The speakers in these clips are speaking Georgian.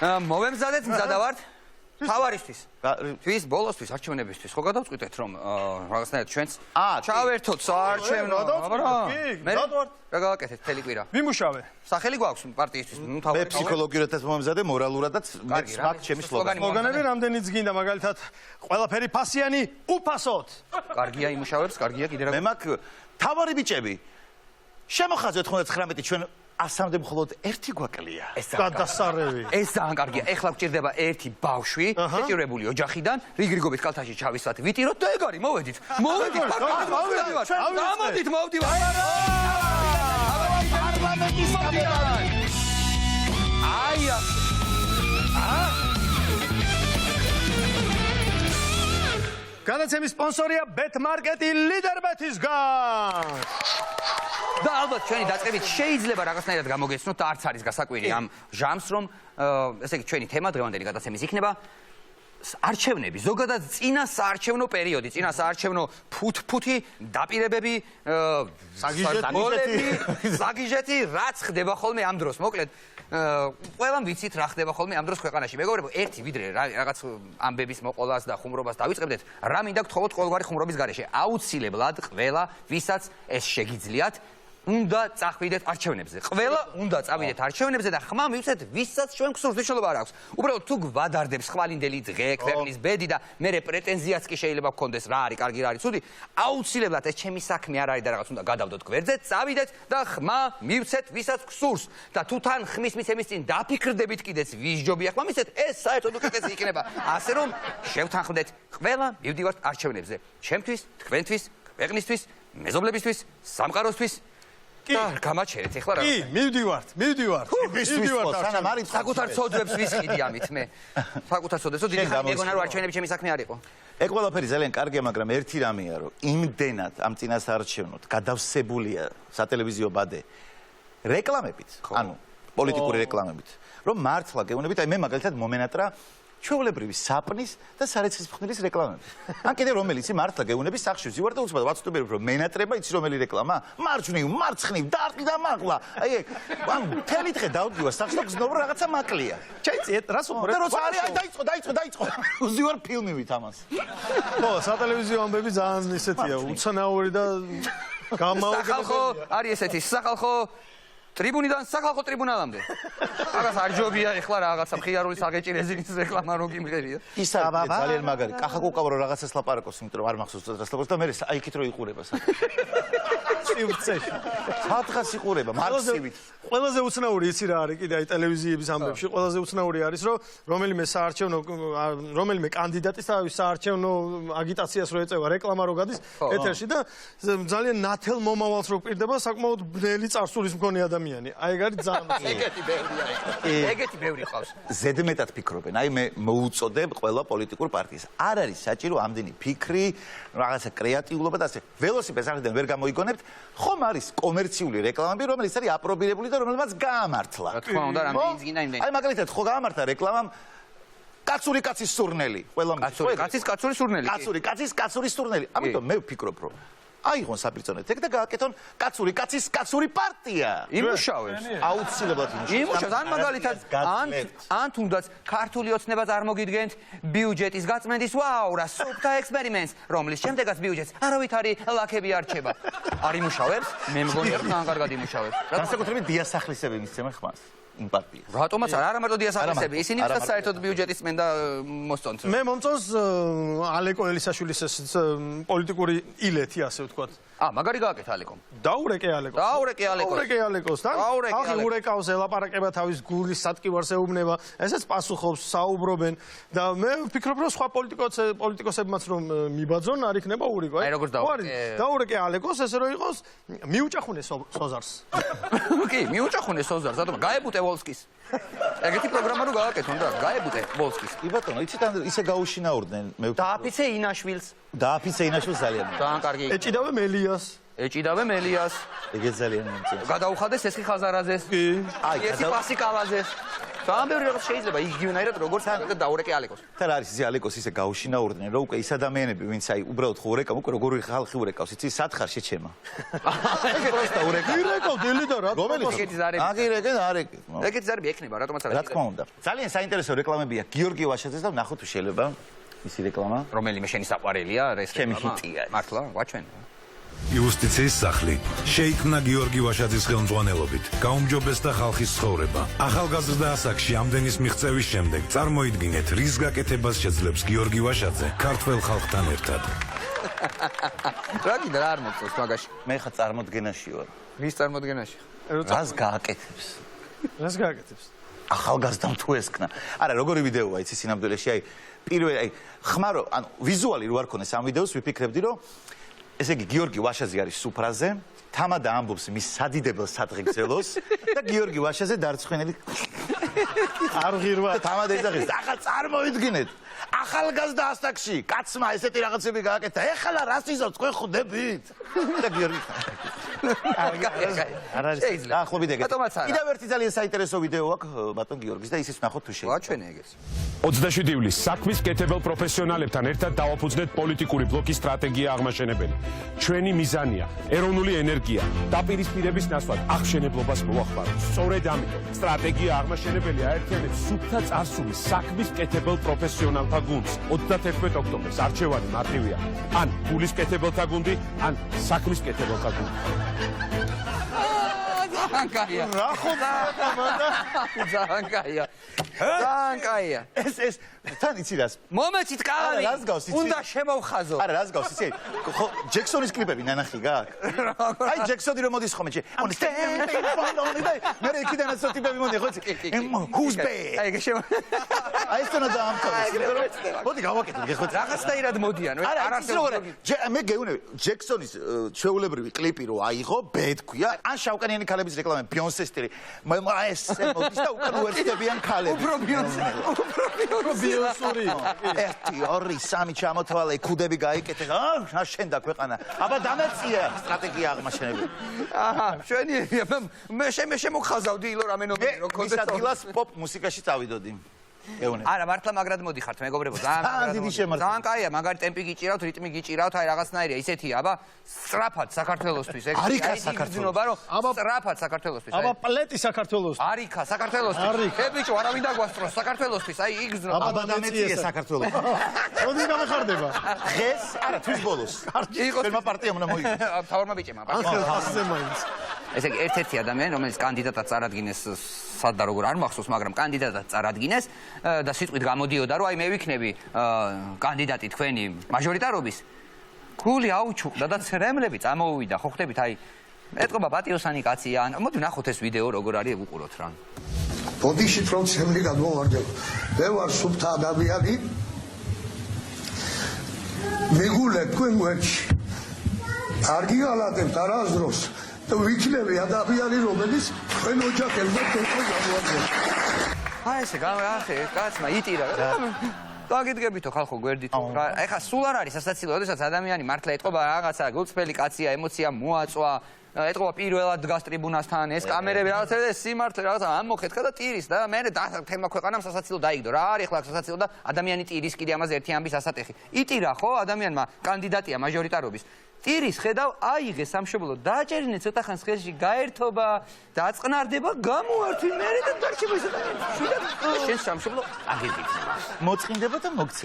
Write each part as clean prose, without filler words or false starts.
მოვემზადეთ მზადავართ თავარისთვის. თვის ბოლოსთვის არჩევნებისთვის ხო გადავწყვიტეთ რომ რაღაცნაირად ჩვენც ჩავერთოთ საარჩევნო. მე რა გავაკეთეთ მთელი კვირა. ვიმუშავე. სახელი გვაქვს პარტიისთვის. ნუ მე ფსიქოლოგიურადაც მომემზადე, მორალურადაც მეც მაგ ჩემი სლოგანი. სლოგანები რამდენიც გინდა მაგალითად ყველაფერი ფასიანი უფასოდ. კარგია იმუშავებს, კარგია კიდე რა. მე მაგ თავარი ბიჭები. შემოხაზეთ ხოლმე 19 ჩვენ 100-მდე მხოლოდ ერთი გვაკლია. გადასარევი. ეს ძალიან კარგია. ეხლა გვჭირდება ერთი ბავშვი, შეჭირებული ოჯახიდან, რიგრიგობით კალთაში ჩავისვათ, ვიტიროთ და ეგ არის, მოვედით. მოვედით. გამოდით, მოვდივართ. პარლამენტის კანდიდატი. აია. განაცემის სპონსორია ბეთმარკეტი ლიდერბეთისგან. და ალბათ ჩვენი დაწყებით შეიძლება რაღაცნაირად გამოგეცნოთ და არც არის გასაკვირი ამ ჟამს რომ ესე იგი ჩვენი თემა დღევანდელი გადაცემის იქნება არჩევნები ზოგადად წინა საარჩევნო პერიოდი წინა საარჩევნო ფუთფუთი დაპირებები საგიჟეთი რაც ხდება ხოლმე ამ დროს მოკლედ ყველამ ვიცით რა ხდება ხოლმე ამ დროს ქვეყანაში მეგობრებო ერთი ვიდრე რაღაც ამბების მოყოლას და ხუმრობას დავიწყებდეთ რა მინდა გთხოვოთ ყოველგვარი ხუმრობის გარეშე აუცილებლად ყველა ვისაც ეს შეგიძლიათ უნდა წახვიდეთ არჩევნებზე. ყველა უნდა წავიდეთ არჩევნებზე და ხმა მივცეთ ვისაც ჩვენ გსურს მნიშვნელობა არ აქვს. უბრალოდ თუ გვადარდებს ხვალინდელი დღე, ქვეყნის ბედი და მე პრეტენზიაც კი შეიძლება გქონდეს რა არის კარგი, რა არის ცუდი, აუცილებლად ეს ჩემი საქმე არ არის და რაღაც უნდა გადავდოთ გვერდზე, წავიდეთ და ხმა მივცეთ ვისაც გსურს და თუ თან ხმის მიცემის წინ დაფიქრდებით კიდეც ვის ჯობია ხმა მიცეთ, ეს საერთოდ უკეთესი იქნება. ასე რომ შევთანხმდეთ ყველა მივდივართ არჩევნებზე. ჩემთვის, თქვენთვის, ქვეყნისთვის, მეზობლებისთვის, სამყაროსთვის და გამაჩერეთ ეხლა რა. კი, მივდივართ. სანამ არის საკუთარ ცოდვებს ვისყიდი ამით მე. საკუთარ ცოდვებს, დიდი ხანი მეგონა რომ არჩევნები ჩემი საქმე არ იყო. ეგ ყველაფერი ძალიან კარგია, მაგრამ ერთი რამეა, რომ იმდენად ამ წინასაარჩევნოდ გადავსებულია სატელევიზიო ბადე რეკლამებით, ანუ პოლიტიკური რეკლამებით, რომ მართლა გეუბნებით, აი მე მაგალითად მომენატრა ჩვეულებრივი საპნის და სარეცხისმხნელის რეკლამები. ან კიდე რომელიც მართლა გეუბნების სახში ვზივარ და უცბად ვაცნობიერებ რომ მენატრება იცი რომელი რეკლამა? მარჯვნივ, მარცხნივ, დარტყი და მაღლა. აი ეგ, ან მთელი დღე დავდივარ სახში და გზნობ რომ რაღაცა მაკლია. ჩაიწიეთ, რას უყურებ? და როცა არის, აი დაიწყო. ვზივარ ფილმივით ამას. ხო, სატელევიზიო ამბები ძალიან ისეთია, უცნაური და გამაუგებელი. სახალხო არის ესეთი, სახალხო ტრიბუნიდან სახალხო ტრიბუნალამდე. რაღაც არ ჯობია ეხლა რაღაცა მხიარული საგეჭი რეზინის რეკლამა რო გიმღერია. ის არის ძალიან მაგარი. კახა კუკავ რო რაღაცას ლაპარაკობს, იმიტომ რომ არ მახსოვს დღეს ლაპარაკობს და მე აი იქით რო იყურება ცივცეში. სათხას იყურება მარქსივით. ყველაზე უცნაური იცი რა არის კიდე აი ტელევიზიების ამბებში ყველაზე უცნაური არის რომ რომელიმე კანდიდატის თავის საარჩევნო აგიტაციას რო ეწევა რეკლამა რო გადის ეთერში და ძალიან ნათელ მომავალს რო პირდება საკმაოდ ბნელი წარსულის მქონე ადამიანი. აი ეგ არის ძალიან ეგეთი ბევრი ყავს. ზედმეტად ფიქრობენ. აი მე მოუწოდებ ყველა პოლიტიკურ პარტიას. არ არის საჭირო ამდენი ფიქრი, რაღაცა კრეატიულობა და ასე. ველოსიპედს აღიდან ვერ გამოიგონებთ. ხომ არის კომერციული რეკლამები, რომელიც არის აპრობირებული და რომელმაც გაამართლა. რა თქმა უნდა, რამდენიც გინდა იმდენი. აი მაგალითად ხო გაამართლა რეკლამამ კაცური კაცის სურნელი. ყველა კაცური კაცის კაცური სურნელი. კაცური კაცის კაცური სურნელი. ამიტომ მე ვფიქრობ რომ აიღონ საბრძოლეთ ეგ და გააკეთონ კაცური კაცის კაცური პარტია. იმუშავებს. აუცილებლად იმუშავებს. ან მაგალითად ან თუნდაც ქართული ოცნება წარმოგიდგენთ ბიუჯეტის გაწმენდის ვაუ რა სუფთა ექსპერიმენტს, რომლის შემდეგაც ბიუჯეტს არავითარი ლაქები არჩება. არ იმუშავებს? მე მგონია რომ ძალიან კარგად იმუშავებს. განსაკუთრებით დიასახლისები მისცემენ ხმას. იმ პარტიას. რატომაც არა მარტო დიასახლისები, ისინი ვთქვათ საერთოდ ბიუჯეტის მენდა მოსწონთ. მე მომწონს ალეკო ელისაშვილის ეს პოლიტიკური ილეთი ასე ვთქვათ. მაგარი გააკეთა ალეკომ. დაურეკე ალეკოს. დაურეკე ალეკოს და ხალხი ურეკავს ელაპარაკება თავის გულის სატკივარს ეუბნება, ესეც პასუხობს, საუბრობენ და მე ვფიქრობ რომ სხვა პოლიტიკოსებმაც რომ მიბაძონ არ იქნება ურიკო. აი როგორც დაურეკე ალეკოს ესე რომ იყოს მიუჭახუნე სოზარს. კი, მიუჭახუნე სოზარს, რატომ? გაებუტე ვოლსკის. ეგეთი პროგრამა რო გააკეთონ და გაებუტე ვოლსკის. კი ბატონო, იცით ან ისე გაუშინაურდნენ მე დააფიცე ინაშვილს. დააფიცე ინაშვილს ძალიან. ძალიან კარგი. ეჭიდავე მელიას. ეგეც ძალიან მომწონს. გადაუხადეს ესხი ხაზარაძეს. კი. აი, ესი პასიკალაძეს. სამბევრი რაღაც შეიძლება იგივენაირად როგორც დაურეკე ალეკოს. და რა არის ისე ალეკოს ისე გაუშინაურდნენ, რომ უკვე ის ადამიანები, ვინც აი უბრალოდ ხო ურეკავ, უკვე როგორი ხალხი ურეკავს, იცი, სათხარ შეჩემა. ეგ პროსტა ურეკავ. ირეკავ დელი და რა. ეგეთი ზარები. აგირეკე და არეკე. ეგეთი ზარები ექნება, რატომაც არა. რა თქმა უნდა. ძალიან საინტერესო რეკლამებია გიორგი ვაშაძეს და ნახოთ თუ შეიძლება ისი რეკლამა. რომელიმე შენი საყვარელია, ეს ჩემი რეკლამა? ჰიტია. მართლა, ვაჩვენ. იუსტიციის სახლი შეიქმნა გიორგი ვაშაძის ხელმძღვანელობით. გაუმჯობესდა ხალხის ცხოვრება. ახალგაზრდა ასაკში ამდენის მიღწევის შემდეგ წარმოიდგინეთ, რის გაკეთებას შეძლებს გიორგი ვაშაძე ქართველ ხალხთან ერთად. რა კიდე რა არ მოწონს მაგაში? მე ხა წარმოდგენაში ვარ. ვის წარმოდგენაში? რას გააკეთებს? რას გააკეთებს? ახალგაზრდამ თუ ესკნა. არა, როგორი ვიდეოა იცი სინამდვილეში, აი პირველი აი ხმარო, ანუ ვიზუალი რო არ ქონეს ამ ვიდეოს, ვიფიქრებდი რომ ესე იგი გიორგი ვაშაძე არის სუფრაზე, თამადა ამბობს მის სადიდებელ სადღეგრძელოს და გიორგი ვაშაძე დარწმუნებული არ ღირვა. თამადა იზაღის, ახლა წარმოიდგინეთ, ახალგაზრდა ასაკში კაცმა ესეთი რაღაცები გააკეთა, ეხლა რას იზავს, თქვენ ხვდებით? და გიორგი არ არის. შეიძლება. ახლობით ეგეთი. რატომაც არა? კიდევ ერთი ძალიან საინტერესო ვიდეო აქვს ბატონ გიორგის და ისიც ნახოთ თუ შეიძლება. ვაჩვენე ეგეს. 27 ივლისს საქმის კეთებელ პროფესიონალებთან ერთად დავაფუძნეთ პოლიტიკური ბლოკის სტრატეგია აღმაშენებელი. ჩვენი მიზანია ეროვნული ენერგია, დაპირისპირების ნაცვლად აღმშენებლობას მოახმაროთ. სწორედ ამიტომ სტრატეგია აღმაშენებელი აერთიანებს სუფთა წარსულის საქმის კეთებელ პროფესიონალთა გუნდს. 31 ოქტომბერს არჩევანი მარტივია. ან გულის კეთებელთა გუნდი, ან საქმის კეთებელთა გუნდი. ანკაია. რა ხო ანკაია. ანკაია. ეს თან იცი რას? მომეცით კალანი. არა, რას გავს, იცი? უნდა შემოვხაზო. არა, რას გავს იცი? ხო, ჯექსონის კლიპები ნანახი გაქვს? აი ჯექსონი რომ მოდის ხომ on stand მე იქიდანაც ტიპები მოდი ხო იცი? who's back? აი ეგ შემო. აი ეს თონა დაამთავრეს. მოდი გავაკეთოთ გეხოთ. რაღაცნაირად მოდიან, არა, ის როგორ მე გეუნები ჯექსონის ჩვეულებრივი კლიპი რო აიღო, ბედ ქვია, ან შავკანიანი ქალების რეკლამა ბიონსე სტილი. ეს მოდის და უკან უერთდებიან ქალები. უფრო ბიონსე. ბიოსური. 1 2 3 ჩამოთვალე, ქუდები გაიკეთე. აა, შენდა ქვეყანა. აბა დამეწია სტრატეგია აღმაშენებელი. აჰა, შვენიერია. მე შემოგხაზავდი ილო რამენობი რო მის კონდენსატორი. ადგილას პოპ მუსიკაში წავიდოდი. ეუნე. არა, მართლა მაგრად მოდიხართ, მეგობრებო, ძალიან დიდი შემართება. ძალიან კაია, მაგარი ტემპი გიჭირავთ, რიტმი გიჭირავთ, აი რაღაცნაირია, ისეთია, აბა, სწრაფად საქართველოსთვის, ეგ არიქა საქართველოს. რომ სწრაფად საქართველოსთვის, აბა პლეტი საქართველოს. არიქა საქართველოსთვის. არიქა. ბიჭო, არავინ დაგვასწროს საქართველოსთვის, აი იგრძნო. აბა დამეწია საქართველოს. მოდი გამეხარდება. დღეს, არა, თვის ბოლოს. იყოს ფერმა პარტიამ უნდა მოიგო. თავარმა ბიჭებმა. ახალზე მაინც. ესე იგი, ერთ-ერთი ადამიანი, რომელიც კანდიდატად წარადგინეს სად და როგორ არ მახსოვს, მაგრამ კანდიდატად წარადგინეს და სიტყვით გამოდიოდა, რომ აი მე ვიქნები კანდიდატი თქვენი მაჟორიტარობის, გული აუჩუყდა და ცრემლები წამოუვიდა, ხო ხდებით, აი ეტყობა პატიოსანი კაცია, მოდი ვნახოთ ეს ვიდეო როგორ არის, უყუროთ რა. ბოდიშით რომ ცემლი გადმოვარდება. მე ვარ სუფთა ადამიანი. მიგულე თქვენ გვერდში. არ გიალატებთ არასდროს. ვიქნები ადამიანი, რომელიც თქვენ ოჯახებმა თქვენ გამოაცხადეთ. აი ესე გამახე, კაცმა იტირა. დაგიდგებითო ხალხო გვერდით. ეხლა სულ არ არის სასაცილო, როდესაც ადამიანი მართლა ეტყობა რაღაცა, გულწრფელი კაცია, ემოცია მოაწვა, ეტყობა პირველად დგას ტრიბუნასთან, ეს კამერები რაღაცა და სიმართლე რაღაცა ამოხეთქა და ტირის და მე თემა ქვეყანამ სასაცილო დაიგდო. რა არის ახლა სასაცილო და ადამიანი ტირის კიდე ამაზე ერთი ამბის ასატეხი. იტირა ხო ადამიანმა კანდიდატია მაჟორიტარობის. ტირის ხედავ აიღე სამშობლო, დააჭერინე ცოტა ხანს ხელში გაერთობა, დაწყნარდება, გამოართვი მერე და დარჩება ის ადამიანი. შენ სამშობლო აგებითნება. მოწყინდება და მოგცემ.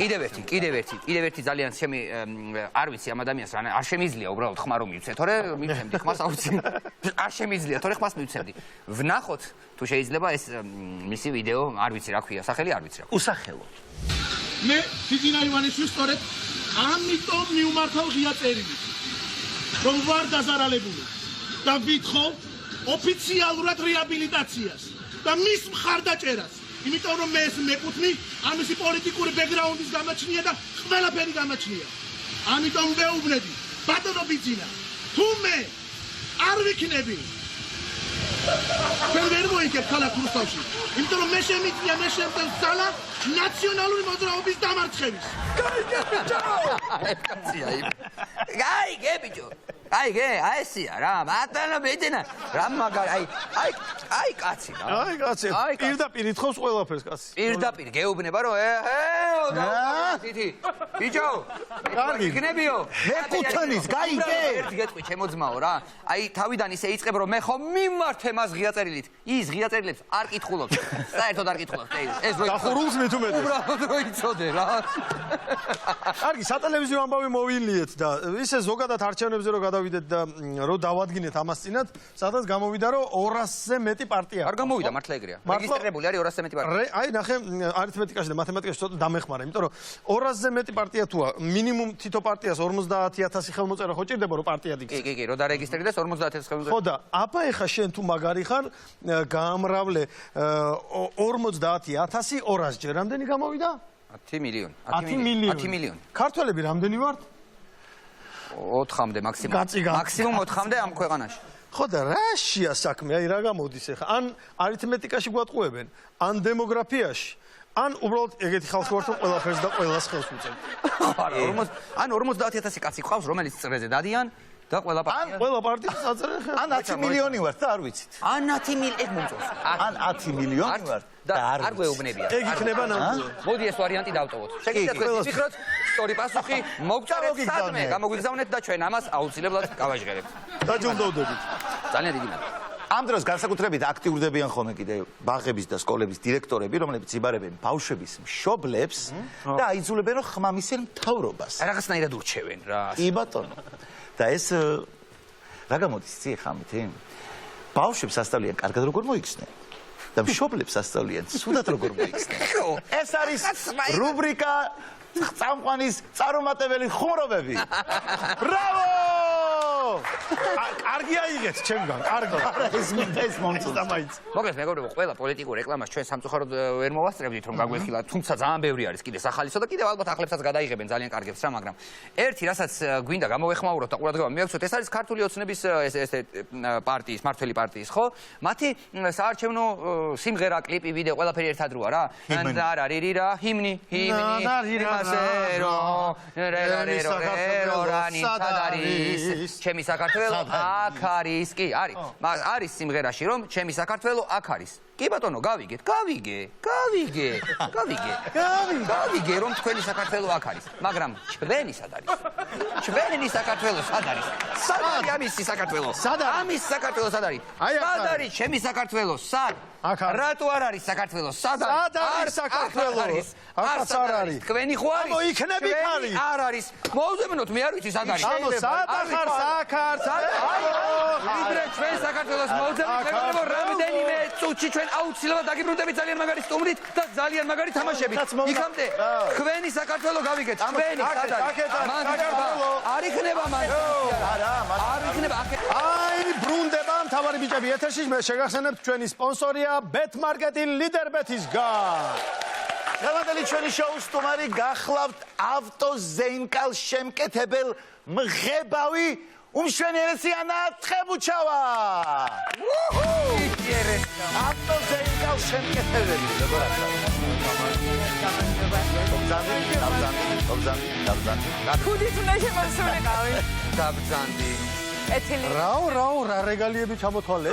კიდევ ერთი ძალიან შემი არ ვიცი ამ ადამიანს რა არ შემიძლია უბრალოდ ხმა რომ მივცე, თორე მივცემდი ხმას აუცი. არ შემიძლია, თორე ხმას მივცემდი. ვნახოთ თუ შეიძლება ეს მისი ვიდეო, არ ვიცი რა ქვია, სახელი არ ვიცი რა. უსახელო. მე ფიგინა ივანიშვილს სწორედ ამიტომ მივმართავ ღია წერილით. რომ ვარ დაზარალებული და ვითხოვ ოფიციალურად რეაბილიტაციას და მის მხარდაჭერას, იმიტომ რომ მე ეს მეკუთვნი ამისი პოლიტიკური ბექგრაუნდის გამაჩნია და ყველაფერი გამაჩნია. ამიტომ ვეუბნები, ბატონო ბიძინა, თუ მე არ ვიქნები ჩვენ ვერ მოიქებ ქალაქ რუსთავში, იმიტომ რომ მე შემიძლია მე შემწევ ძალა ნაციონალური მოძრაობის დამარცხების. კაცია იმ. გაიგე ბიჭო. გაიგე, აი ესია რა. მათანა ბეძენა. რა მაგარ აი კაცი რა. აი კაცი, პირდაპირ ითხოვს ყველაფერს კაცი. პირდაპირ გეუბნება რომ ეო და თითი. ბიჭო. კარგი. იქნებიო. მეკუთვნის, გაიგე. ერთი გეტყვი ჩემო ძმაო რა. აი თავიდან ისე იწყებ რომ მე ხომ მიმართე მას ღია წერილით. ის ღია წერილებს არ კითხულობს. საერთოდ არ კითხულობს. ეს რო დახურულს მით უმეტეს. უბრალოდ რო იცოდე რა. კარგი, სატელევიზიო ამბავი მოვილიეთ და ისე ზოგადად არჩევნებზე რო გადავიდეთ და რო დავადგინეთ ამას წინათ, სადაც გამოვიდა რომ 200-ზე მეტი პარტია. არ გამოვიდა მართლა ეგრეა. რეგისტრირებული არის 200-ზე მეტი პარტია. აი ნახე, არითმეტიკაში და მათემატიკაში ცოტა დამეხმარა, იმიტომ რომ 200-ზე მეტი პარტია თუა, მინიმუმ თითო პარტიას 50000 ხელმოწერა ხო ჭირდება რომ პარტია დიქცეს. კი, რო დარეგისტრირდეს 50000 ხელმოწერა. ხო და აბა ეხა შენ თუ მაგარი ხარ, გაამრავლე 50000 200-ჯერ რამდენი გამოვიდა? 10 მილიონი. 10 მილიონი. 10 მილიონი. ქართველები რამდენი ვართ? 4-მდე მაქსიმუმ. გაწიგა. მაქსიმუმ 4-მდე ამ ქვეყანაში. ხო და რაშია საქმე? აი რა გამოდის ეხა? ან არითმეტიკაში გვატყუებენ, ან დემოგრაფიაში, ან უბრალოდ ეგეთი ხალხი ვართ რომ ყველაფერს და ყველას ხელს უწევთ. ან 50000 კაცი ყავს რომელიც წრეზე დადიან და ყველა პარტია. ყველა პარტიას აწერენ ხელს. ან 10 მილიონი ვართ და არ ვიცით. ან 10 მილიონი ეგ მომწონს. ან 10 მილიონი ვართ და არ გვეუბნებიან. ეგ იქნება ნამდვილად. მოდი ეს ვარიანტი დავტოვოთ. შეგიძლიათ ვიფიქროთ სწორი პასუხი, მოგწარეთ სადმე, გამოგვიგზავნეთ და ჩვენ ამას აუცილებლად გავაჟღერებთ. დაჯილდოვდებით. ძალიან დიდი მადლობა. ამ დროს განსაკუთრებით აქტიურდებიან ხოლმე კიდე ბაღების და სკოლების დირექტორები, რომლებიც იბარებენ ბავშვების მშობლებს და აიძულებენ რომ ხმამისენ მთავრობას. რაღაცნაირად ურჩევენ რა. კი ბატონო. და ეს რა გამოდის იცი ხა ამითი? ბავშვებს ასწავლიან კარგად როგორ მოიქცნენ და მშობლებს ასწავლიან სუდად როგორ მოიქცნენ. ეს არის რუბრიკა წამყვანის წარუმატებელი ხუმრობები. ბრავო! კარგი აიღეთ ჩემგან, კარგი. ეს მომწონს. მოკლედ მეგობრებო, ყველა პოლიტიკურ რეკლამას ჩვენ სამწუხაროდ ვერ მოვასწრებდით რომ გაგვეხილა, თუმცა ძალიან ბევრი არის კიდე სახალისო და კიდევ ალბათ ახლებსაც გადაიღებენ ძალიან კარგებს რა, მაგრამ ერთი რასაც გვინდა გამოვეხმაუროთ და ყურადღება მიაქცოთ, ეს არის ქართული ოცნების ესე პარტიის, მართველი პარტიის, ხო? მათი საარჩევნო სიმღერა, კლიპი, ვიდეო, ყველაფერი ერთად როა რა. რა, ჰიმნი. ჩემი საქართველო აქ არის, კი, არის. არის სიმღერაში რომ ჩემი საქართველო აქ არის. კი ბატონო, გავიგეთ რომ თქვენი საქართველო აქ არის, მაგრამ ჩვენი სად არის? ჩვენი საქართველო სად არის? სად არის ამისი საქართველო? ამის საქართველო სად არის? სად არის ჩემი საქართველო? სად? რატო არ არის საქართველო? სად არის საქართველო? არც არ არის. თქვენი ხო არის? ამო იქნები ხარი. არ არის. მოუზმენოთ, მე არ ვიცი სად არის. ამო სად ახარ ვიდრე ჩვენ საქართველოს მოუძებნით, მეგობრებო, რამდენიმე წუთში ჩვენ აუცილებლად დაგიბრუნდებით ძალიან მაგარი სტუმრით და ძალიან მაგარი თამაშებით. იქამდე თქვენი საქართველო გავიგეთ. თქვენი სად არის? არ იქნება მან. არ იქნება. აი ბრუნდება მთავარი ბიჭები ეთერში. მე შეგახსენებთ ჩვენი სპონსორია Bet-Market-ი ლიდერბეთისგან. დღევანდელი ჩვენი შოუს სტუმარი გახლავთ ავტოზეინკალ შემკეთებელ მღებავი უმშვენიერესი ანა თხემუჩავა. ავტოზეინკალ შემკეთებელი ქუდით უნდა შემოსულიყავი. დაბძანდი. ეთილი. რა რეგალიები ჩამოთვალე?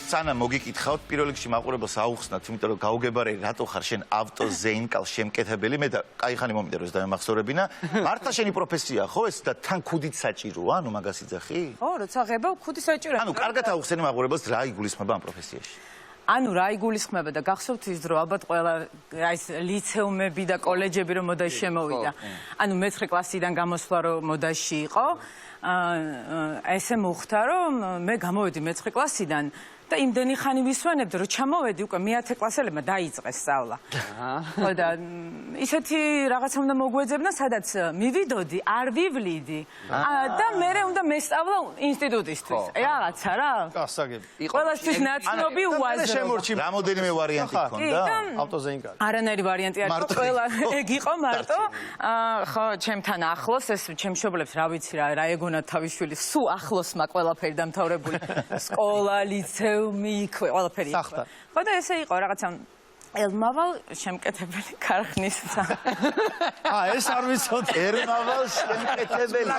სანამ მოგიკითხავთ, პირველ რიგში მაყურებელს აუხსნათ, იმიტომ რომ გაუგებარი რატო ხარ შენ ავტოზეინკალ შემკეთებელი, მე და კაი ხანი მომიდა რომ ეს დამახსოვრებინა. მართლა შენი პროფესია ხო ეს და თან ქუდით საჭიროა, ანუ მაგას იძახი? ო, როცა ღება ქუდი საჭიროა. ანუ კარგად აუხსენი მაყურებელს რა იგულისხმება ამ პროფესიაში. ანუ რა იგულისხმება და გახსოვთ ის დრო ალბათ ყველა ეს ლიცეუმები და კოლეჯები რომ მოდაში შემოვიდა. ანუ მე-9 კლასიდან გამოსვლა რომ მოდაში იყო, ესე მოხდა რომ მე გამოვედი მე-9 კლასიდან და იმდენი ხანი ვისვენებდი რომ ჩამოვედი უკვე მე-10 კლასელებმა დაიწყეს სწავლა. ხო და ისეთი რაღაცა უნდა მოგვეძებნა, სადაც მივიდოდი, არ ვივლიდი და მე უნდა მესწავლა ინსტიტუტისთვის. რაღაცა რა. გასაგები. ყველასთვის ნაცნობი უაზრო. რამოდენიმე ვარიანტი გქონდა? ავტოზეინკალი. არანაირი ვარიანტი არ იყო, ყველა ეგ იყო მარტო. ხო, ჩემთან ახლოს ეს ჩემ მშობლებს რა ვიცი რა ეგონათ თავიშვილი, სულ ახლოსმა ყველაფერი დამთავრებული. სკოლა, ლიცეუმი, ყველაფერი. ხო და ესე იყო რაღაცა ელმავალ შემკეთებელი ქარხნის ეს არ ვიცოდი. ერმავალ შემკეთებელი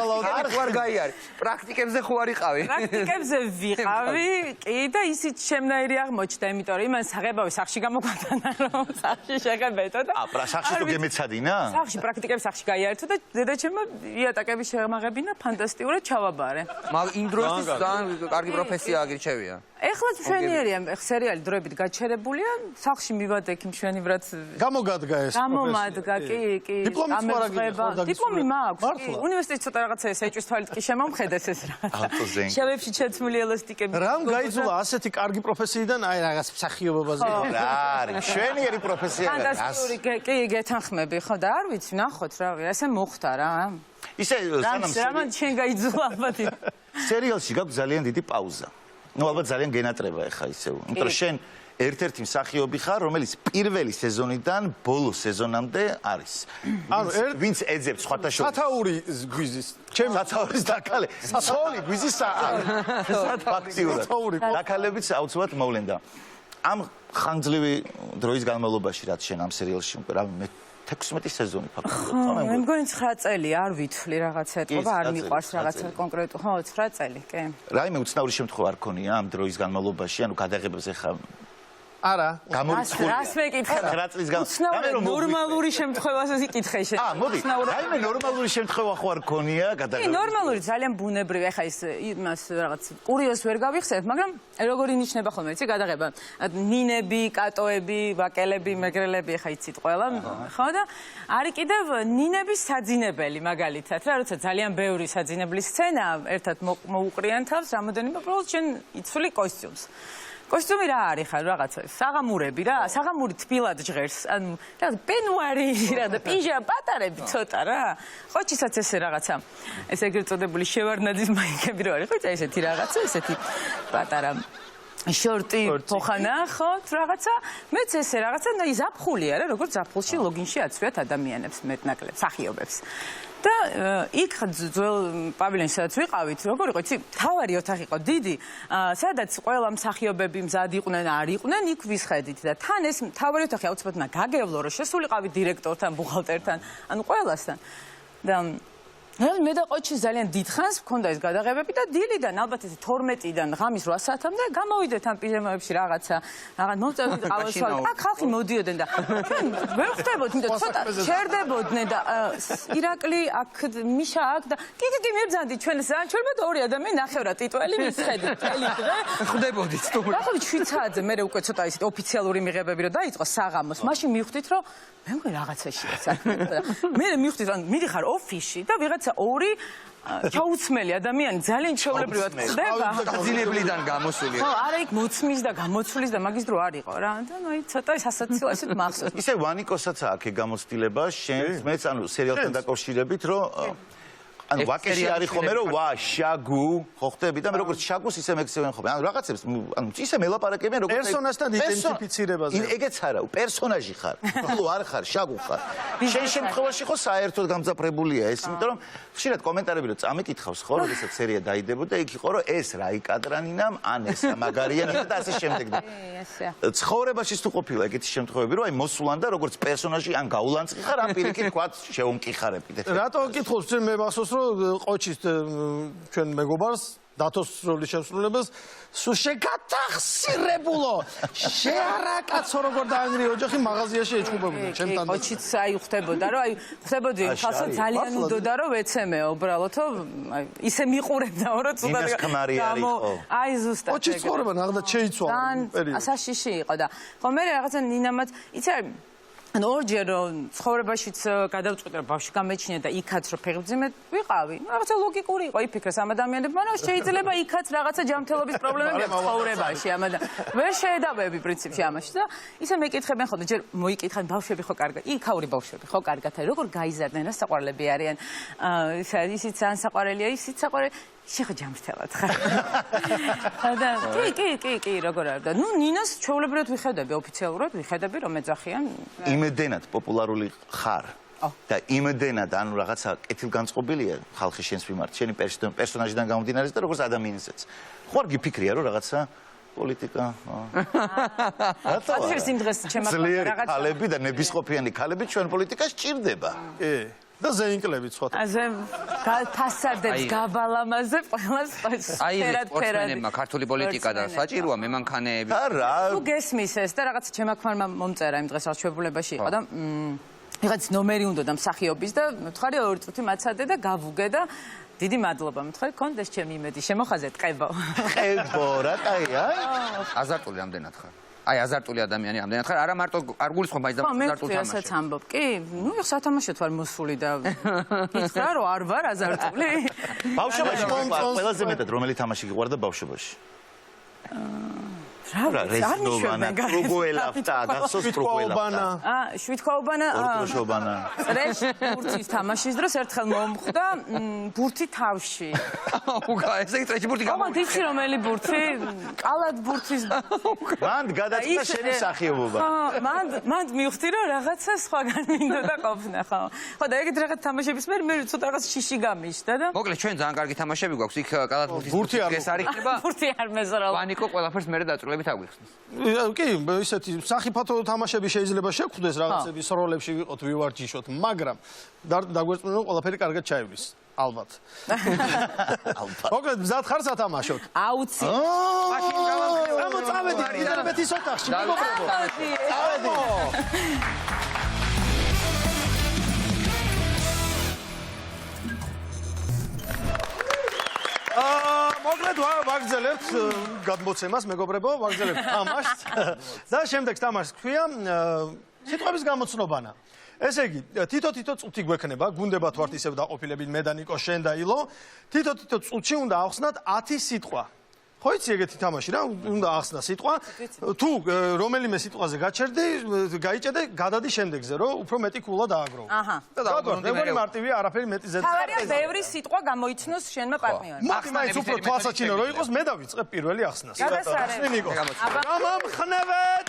ხარ გაიარე. პრაქტიკებზე ხო არ იყავი? პრაქტიკებზე ვიყავი, კი და ისიც შემნაირი აღმოჩნდა, იმიტომ რომ იმან საღებავი სახში გამოგვატანა, რომ სახში შეგებეთო და სახში თუ გემეცადინა? სახში პრაქტიკები სახში გაიარეთო და დედაჩემმა იატაკები შემაღებინა, ფანტასტიკურად ჩავაბარე. მაგრამ იმ დროისთვის ძალიან კარგი პროფესია აგირჩევია. ეხლა მშვენიერია, სერიალი დროებით გაჩერებულია, სახში მივადექი მშვენივრად გამოგადგა ეს. გამომადგა, კი. დიპლომიც არ აგიღო. დიპლომი მაქვს. უნივერსიტეტში ცოტა რაღაცა ეჭვის თვალით კი შემომხედეს ეს რაღაცა. შევებში ჩაცმული ელასტიკები. რამ გაიძულა ასეთი კარგი პროფესიიდან აი რაღაც მსახიობობაზე? რა არის? შვენიერი პროფესია. ფანტასტიკური, კი, გეთანხმები, ხო და არ ვიცი, ნახოთ რა, ესე მოხდა რა. ისე რამან შენ გაიძულა ალბათ. სერიალში გაქვს ძალიან დიდი პაუზა. ნუ ალბათ ძალიან გენატრება ახლა ისევ. იმიტომ რომ შენ ერთ-ერთი მსახიობი ხარ, რომელიც პირველი სეზონიდან ბოლო სეზონამდე არის. ანუ ვინც ეძებს სხვათა შორის. სათაური გვიზის. ჩემი სათაურის დაკალე. სოლი გვიზის ფაქტიურად. დაკალებიც აუცილებლად მოვლენდა. ამ ხანგრძლივი დროის განმავლობაში რაც შენ ამ სერიალში უკვე რა მე 16 სეზონი ფაქტობრივად. მე მგონი 9 წელი არ ვითვლი რაღაცა ეთქობა, არ მიყვარს რაღაცა კონკრეტულ. ხო, 9 წელი, კი. რაიმე უცნაური შემთხვევა არ ქონია ამ დროის განმავლობაში, ანუ გადაღებებზე ხა არა. გამორიცხულია. რას მეკითხება? 9 წლის ნორმალური შემთხვევასაც იკითხე შენ. მოდი. რაიმე ნორმალური შემთხვევა ხო არ ქონია გადაღებაზე? კი, ნორმალური, ძალიან ბუნებრივი. ეხა ის იმას რაღაც კურიოზს ვერ გავიხსენებ, მაგრამ როგორ ინიშნება ხოლმე, იცი, გადაღება. ნინები, კატოები, ვაკელები, მეგრელები, ეხა იცით ყველა, ხო და არის კიდევ ნინების საძინებელი მაგალითად, რა, როცა ძალიან ბევრი საძინებლის სცენა, ერთად მოუყრიან თავს, რამოდენიმე უბრალოდ შენ იცვლი კოსტიუმს. კოსტიუმი რა არის ხარ რაღაცა საღამურები რა საღამური თბილად ჟღერს ანუ რა პენუარი რა და პიჟამა პატარები ცოტა რა ხოჩისაც ესე რაღაცა ეს ეგრეთ წოდებული შევარდნაძის მაიკები რო არის ხო ესეთი რაღაცა ესეთი პატარა შორტი ფოხანა ხო რაღაცა მეც ესე რაღაცა და ზაფხულია რა როგორც ზაფხულში ლოგინში აცვიათ ადამიანებს მეტნაკლებს სახიობებს და იქ ძველ პავილიონში სადაც ვიყავით, როგორ იყო, იცი, თავარი ოთახი იყო დიდი, სადაც ყველა მსახიობები მზად იყვნენ, არ იყვნენ, იქ ვისხედით და თან ეს თავარი ოთახი აუცილებლად უნდა გაგევლო, რომ შესულიყავით დირექტორთან, ბუხალტერთან, ანუ ყველასთან. და მე და ყოჩი ძალიან დიდხანს მქონდა ეს გადაღებები და დილიდან ალბათ ეს 12-დან ღამის 8 საათამდე გამოვიდეთ ამ პიჟამებში რაღაცა მოვწევდით ყავასვალ აქ ხალხი მოდიოდნენ და ვერ ხვდებოდ იმიტომ ცოტა ჩერდებოდნენ და ირაკლი აქ მიშა აქ და კი მე ბძანდი ჩვენს ჩვენმა ორი ადამიანი ნახევრად ტიტველი მისხედით წელი დღე ხვდებოდით თუ ახლა 7 საათზე მე უკვე ცოტა ისეთ ოფიციალური მიღებები რომ დაიწყო საღამოს მაშინ მივხვდით რომ მე მგონი რაღაცაშია მე მივხვდით რომ მიდიხარ ოფისში და ვიღაცა ორი ჩაუცმელი ადამიანი ძალიან ჩვეულებრივად ხდება ძინებლიდან გამოსული ხო არა იქ მოცმის და გამოცვლის და მაგის დრო არ იყო რა და ნუ ცოტა სასაცილო ესეთ მახსოვს ისე ვანიკოსაც აქვს ეგ გამოცდილება შენს მეც ანუ სერიალთან დაკავშირებით რომ ანუ ვაკეში არის ხოლმე რომ ვა შაგუ ხო ხდები და მე როგორც შაგუს ისე მექცევენ ხოლმე ანუ რაღაცებს ანუ ისე მელაპარაკებიან როგორც პერსონაჟთან იდენტიფიცირებაზე ეგეც არა პერსონაჟი ხარ ხო არ ხარ შაგუ ხარ შენ შემთხვევაში ხო საერთოდ გამძაფრებულია ეს იმიტომ რომ ხშირად კომენტარები რომ წამიკითხავს ხო როდესაც სერია დაიდებოდა იქ იყო რომ ეს რა იკადრანინამ ან ეს მაგარიანი და ასე შემდეგ და ცხოვრებაში თუ ყოფილა ეგეთი შემთხვევები რომ აი მოსულან და როგორც პერსონაჟი ან გაულანწი ხარ ან პირიქით თქვა შეუმკიხარებით რატო გითხოს მე მახსოვს ყოჩის ჩვენ მეგობარს დათოს როლის შესრულებას სულ შეგატახსირებულო შეარაკაცო როგორ დაანგრი ოჯახი მაღაზიაში ეჩხუბებოდნენ ჩემთან ყოჩიც აი ხდებოდა რომ აი ხდებოდი ხალხო ძალიან უდოდა რომ ვეცემეო უბრალოდ აი ისე მიყურებდაო რომ ცუდად აი ზუსტად ყოჩის ცხოვრება ნახდა შეიცვალა პერიოდი საშიში იყო და ხო მე რაღაცა ნინამაც იცი ანუ ორჯერ ცხოვრებაშიც გადავწყვიტე რომ ბავშვი გამეჩნია და იქაც რომ ფეხბძიმე ვიყავი. რაღაცა ლოგიკური იყო იფიქრეს ამ ადამიანებმა, რომ შეიძლება იქაც რაღაცა ჯანმრთელობის პრობლემები აქვს ცხოვრებაში ამ ვერ შეედავები პრინციპში ამაში და ისე მეკითხებიან ხოლმე ჯერ მოიკითხან ბავშვები ხო კარგად, იქაური ბავშვები ხო კარგად არის, როგორ გაიზარდნენ, რა საყვარლები არიან. ისიც ძალიან საყვარელია, ისიც საყვარელი შეხა ჯანმრთელად ხარ. და კი, როგორ არის და ნუ ნინას ჩვეულებრივად ვიხედები ოფიციალურად, ვიხედები რომ ეძახიან იმედენად პოპულარული ხარ და იმედენად ანუ რაღაცა კეთილგანწყობილია ხალხი შენს მიმართ შენი პერსონაჟიდან გამომდინარე და როგორც ადამიანსაც ხო არ გიფიქრია რომ რაღაცა პოლიტიკა. ათვეს იმ დღეს ჩემს ძლიერი ქალები და ნებისყოფიანი ქალები ჩვენ პოლიტიკას ჭირდება. კი. და ზეინკლებით სხვა. ასე ფასადებს გაბალამაზე ყველას აი სპორტსმენებმა ქართული პოლიტიკა და საჭიროა მემანქანეები. არა. თუ გესმის ეს და რაღაც ჩემაქმარმა მომწერა იმ დღეს არჩევებულებაში იყო და რაღაც ნომერი უნდა და მსახიობის და მითხარი 2 წუთი მაცადე და გავუგე და დიდი მადლობა მითხარი კონდეს ჩემი იმედი შემოხაზე ტყებო. ყებო რა კაია? აზარტული რამდენად ხარ? აი აზარტული ადამიანი ამდენად ხარ, არა მარტო არ გულისხმობ მაინც და აზარტული თამაში. ასაც ამბობ. კი, ნუ სათამაშოდ ვარ მოსული და იცი რომ არ ვარ აზარტული. ბავშვობაში ყველაზე მეტად რომელი თამაში გიყვარდა ბავშვობაში? რა რეზნოვანა, კრუგოელაფტა, გახსოვს კრუგოელაფტა. შვიდქაუბანა. ორტოშობანა. წრეშ ბურთის თამაშის დროს ერთხელ მომხვდა ბურთი თავში. უკა ესე წრეში ბურთი გამო იცი რომელი ბურთი? კალად ბურთის. მან გადაწყვიტა შენი სახიობობა. მან მივხვდი რომ რაღაცა სხვაგან მინდოდა ყოფნა, ხო. ხო და ეგეთ რაღაც თამაშების მე ცოტა რაღაც შიში გამიშდა და მოკლედ ჩვენ ძალიან კარგი თამაშები გვაქვს იქ კალად ბურთის ბურთი არ ეს არის ხება. ბურთი არ მეზრალ. პანიკო ყველაფერს მე დაწვრილებით აგვიხსნის. კი, ისეთი სახიფათო თამაშები შეიძლება შეგვხვდეს რაღაცების როლებში ვიყოთ ვივარჯიშოთ, მაგრამ დაგვერწმუნდა რომ ყველაფერი კარგად ჩაივლის. ალბათ. ალბათ. მოკლედ მზად ხარ სათამაშოდ? აუცი. მაშინ გავამხელო. წავედი ინტერნეტის ოთახში, მეგობრებო. წავედი. მოკლედ ვაგრძელებთ გადმოცემას, მეგობრებო, ვაგრძელებთ თამაშს და შემდეგ თამაშს ქვია სიტყვების გამოცნობანა. ესე იგი, თითო-თითო წუთი გვექნება, გუნდებათ ვართ ისევ დაყოფილებით მე და ნიკო, შენ და ილო. თითო-თითო წუთში უნდა ახსნათ 10 სიტყვა. ხო იცი ეგეთი თამაში რა, უნდა ახსნა სიტყვა. თუ რომელიმე სიტყვაზე გაიჭედე, გადადი შემდეგზე, რომ უფრო მეტი კულა დააგროვო. აჰა. მეგონი მარტივია, არაფერი მეტი ზედ. თავარია ბევრი სიტყვა გამოიცნოს შენმა პარტნიორმა. მოდი მაინც უფრო თვალსაჩინო რო იყოს, მე დავიწყებ პირველი ახსნას. გადასარევი. ნიკო. გამამხნევეთ.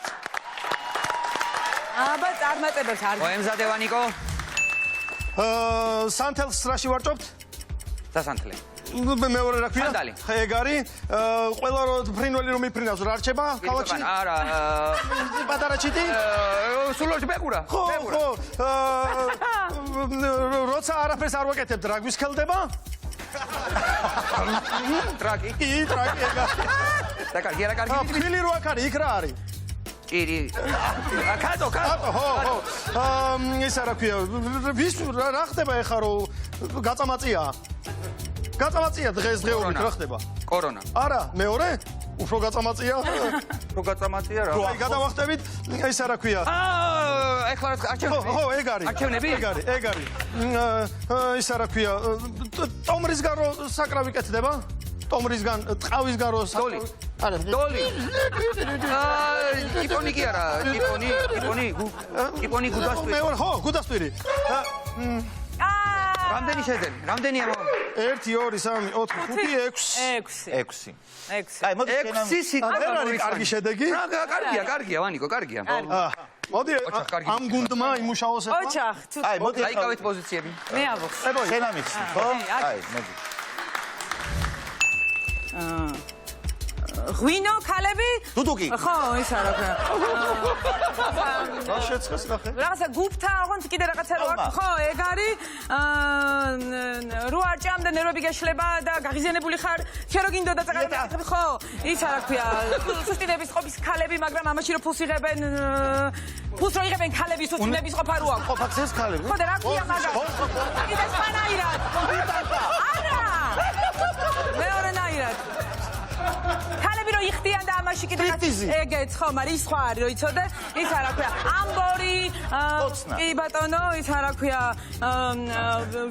აბა წარმატებებს არ მოემზადევა ნიკო. სანთელს რაში ვარჭობთ? დასანთლე. მეორე რა ქვია? სანდალი. ეგ არის. ყველა ფრინველი რომ იფრინავს რა რჩება ქალაქში? არა. პატარა ჩიტი? სულოში ბეკურა. ხო. როცა არაფერს არ ვაკეთებ, რა გვისქელდება? ტრაკი. კი, ტრაკი ეგ არის. და კარგი არა კარგი. ფილი რო აქ არის, იქ რა არის? ჭირი. კატო. ხო. ისა რა ქვია? ვის რა ხდება ეხა რომ გაწამაწია? გაწამაწია დღესდღეობით რა ხდება? კორონა. არა, მეორე? უფრო გაწამაწია? რო გაწამაწია რა. აი, გადავახტებით, ისა რა ქვია? ეხლა არჩევნები. ხო, ეგ არის. არჩევნები? ეგ არის. ისა რა ქვია? ტომრისგან რო საკრავი კეთდება? ტომრისგან, ტყავისგან რო დოლი. არა, დოლი. იპონი კი არა, იპონი გუდასტვირი. მეორე, ხო, გუდასტვირი. რამდენი შეძენი? რამდენია მომ? 1 2 3 4 5 6. 6. აი, მოდი შენ ამ 6 სიტყვა. ვერ არის კარგი შედეგი? კარგია, ვანიკო, კარგია. მოდი ამ გუნდმა იმუშაოს ახლა. ოჩახ, აი, მოდი დაიკავეთ პოზიციები. მე ავოხს. შენ ამიცი, ხო? აი, მოდი. ღვინო ქალები? დუდუკი. ხო, ის არა რა. რა შეცხეს ნახე? რაღაცა გუფთა აღონც კიდე რაღაცა რო აქვს. ხო, ეგ არის. რო არ ჭამდა ნერვები გეშლება და გაღიზიანებული ხარ. შენ რო გინდოდა წაღები. ხო, ის არა ქვია. სუსტინების ყოფის ქალები, მაგრამ ამაში რო ფულს იღებენ, ფულს რო იღებენ ქალები სუსტინების ყოფა რო აქვს. ხო, ფაქცეს ქალები. ხო და რა ქვია მაგას? კიდე სპანაირად. არა. მეორე ნაირად. ქალები რო იხდიან და ამაში კიდე ეგეც ხო, მაგრამ ის სხვა არის, რო იცოდე? ის არა ქვია. ამბორი, კი ბატონო, ის არა ქვია.